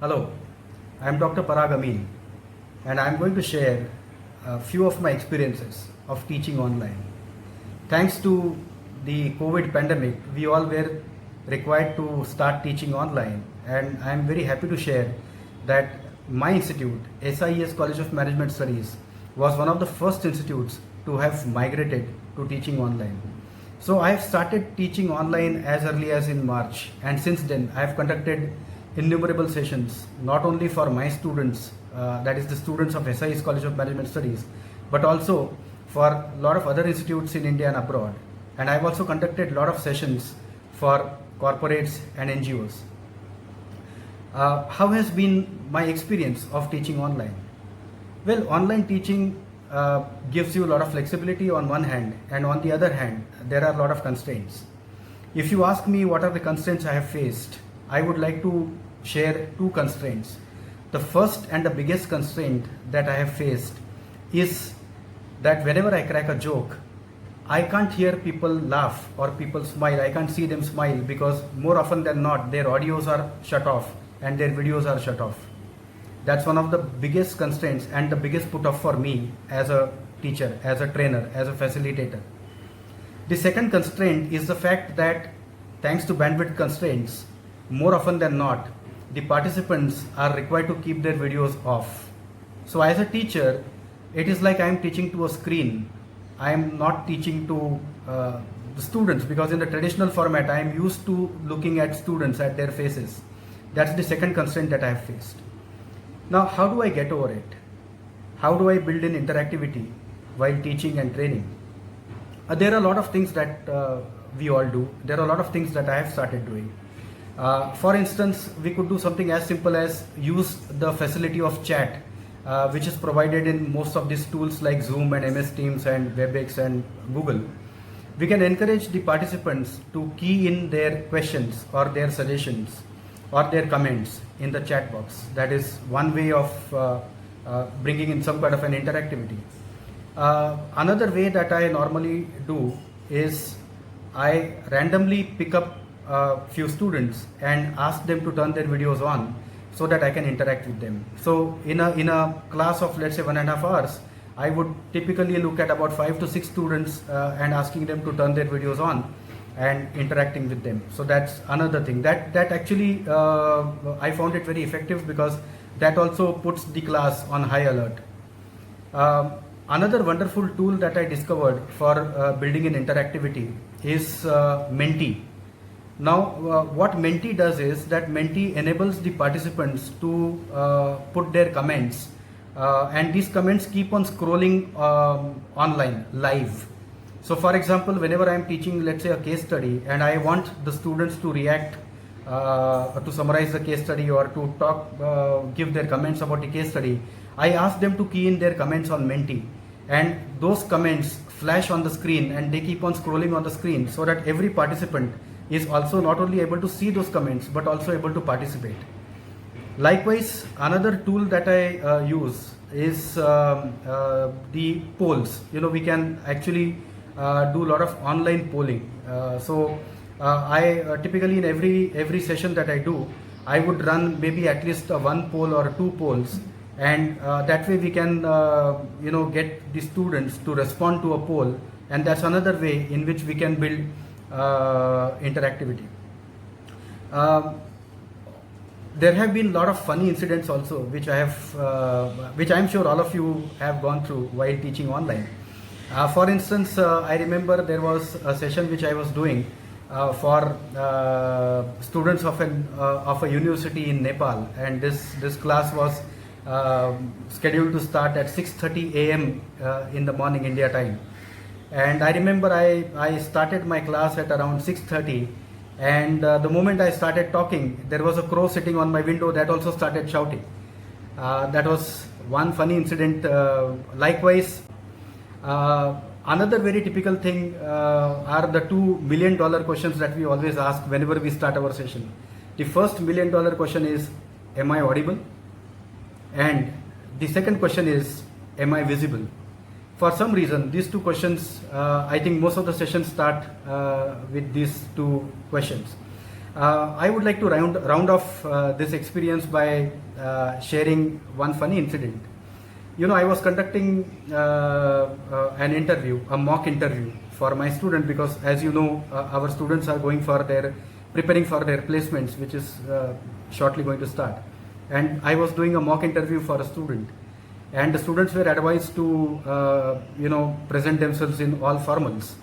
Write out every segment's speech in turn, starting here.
Hello, I am Dr. Parag Amin, and I am going to share a few of my experiences of teaching online. Thanks to the COVID pandemic, we all were required to start teaching online, and I am very happy to share that my institute, SIES College of Management Studies, was one of the first institutes to have migrated to teaching online. So I have started teaching online as early as in March, and since then I have conducted innumerable sessions, not only for my students, that is the students of SIES College of Management Studies, but also for a lot of other institutes in India and abroad. And I have also conducted a lot of sessions for corporates and NGOs. How has been my experience of teaching online? Well, online teaching gives you a lot of flexibility on one hand, and on the other hand, there are a lot of constraints. If you ask me what are the constraints I have faced, I would like to share two constraints. The first and the biggest constraint that I have faced is that whenever I crack a joke, I can't hear people laugh or people smile. I can't see them smile because more often than not, their audios are shut off and their videos are shut off. That's one of the biggest constraints and the biggest put off for me as a teacher, as a trainer, as a facilitator. The second constraint is the fact that thanks to bandwidth constraints, more often than not, the participants are required to keep their videos off. So as a teacher, it is like I am teaching to a screen. I am not teaching to the students, because in the traditional format, I am used to looking at students, at their faces. That's the second constraint that I have faced. Now, how do I get over it? How do I build in interactivity while teaching and training? There are a lot of things that we all do. There are a lot of things that I have started doing. For instance, we could do something as simple as use the facility of chat, which is provided in most of these tools like Zoom and MS Teams and WebEx and Google. We can encourage the participants to key in their questions or their suggestions or their comments in the chat box. That is one way of bringing in some kind of an interactivity. Another way that I normally do is I randomly pick up a few students and ask them to turn their videos on so that I can interact with them. So in a class of, let's say, 1.5 hours, I would typically look at about 5 to 6 students and asking them to turn their videos on and interacting with them. So that's another thing that actually I found it very effective, because that also puts the class on high alert. Another wonderful tool that I discovered for building in interactivity is Menti. Now, what Menti does is that Menti enables the participants to put their comments, and these comments keep on scrolling online, live. So for example, whenever I am teaching, let's say, a case study, and I want the students to react, to summarize the case study or to talk, give their comments about the case study, I ask them to key in their comments on Menti, and those comments flash on the screen and they keep on scrolling on the screen, so that every participant is also not only able to see those comments but also able to participate. Likewise, another tool that I use is the polls. We can actually do a lot of online polling. So I typically in every session that I do, I would run maybe at least one poll or two polls, and that way we can get the students to respond to a poll, and that's another way in which we can build interactivity. There have been a lot of funny incidents also, which I'm sure all of you have gone through while teaching online. For instance, I remember there was a session which I was doing for students of a university in Nepal, and this class was scheduled to start at 6:30 a.m. In the morning India time. And I remember I started my class at around 6:30, and the moment I started talking, there was a crow sitting on my window that also started shouting. That was one funny incident. Likewise, another very typical thing are the $2 million questions that we always ask whenever we start our session. The first $1 million question is, am I audible? And the second question is, am I visible? For some reason, these two questions, I think most of the sessions start with these two questions. I would like to round off this experience by sharing one funny incident. You know, I was conducting an interview, a mock interview for my student, because as you know, our students are preparing for their placements, which is shortly going to start. And I was doing a mock interview for a student, and the students were advised to present themselves in all formals.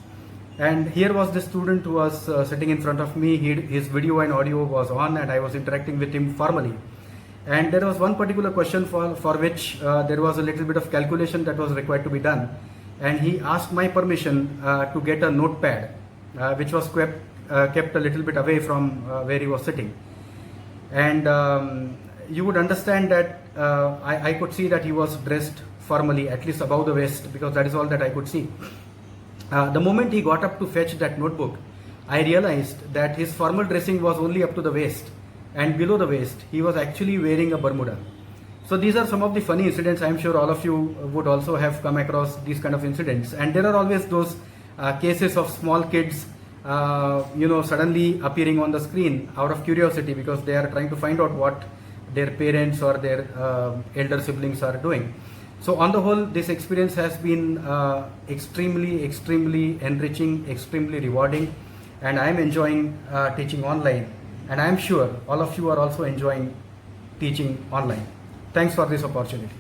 And here was the student who was sitting in front of me. His video and audio was on, and I was interacting with him formally. And there was one particular question for which there was a little bit of calculation that was required to be done. And he asked my permission to get a notepad, which was kept a little bit away from where he was sitting. And you would understand that I could see that he was dressed formally, at least above the waist, because that is all that I could see. The moment he got up to fetch that notebook, I realized that his formal dressing was only up to the waist, and below the waist he was actually wearing a Bermuda. So these are some of the funny incidents. I am sure all of you would also have come across these kind of incidents. And there are always those cases of small kids suddenly appearing on the screen out of curiosity, because they are trying to find out what their parents or their elder siblings are doing. So on the whole, this experience has been extremely enriching, extremely rewarding, and I am enjoying teaching online, and I am sure all of you are also enjoying teaching online. Thanks for this opportunity.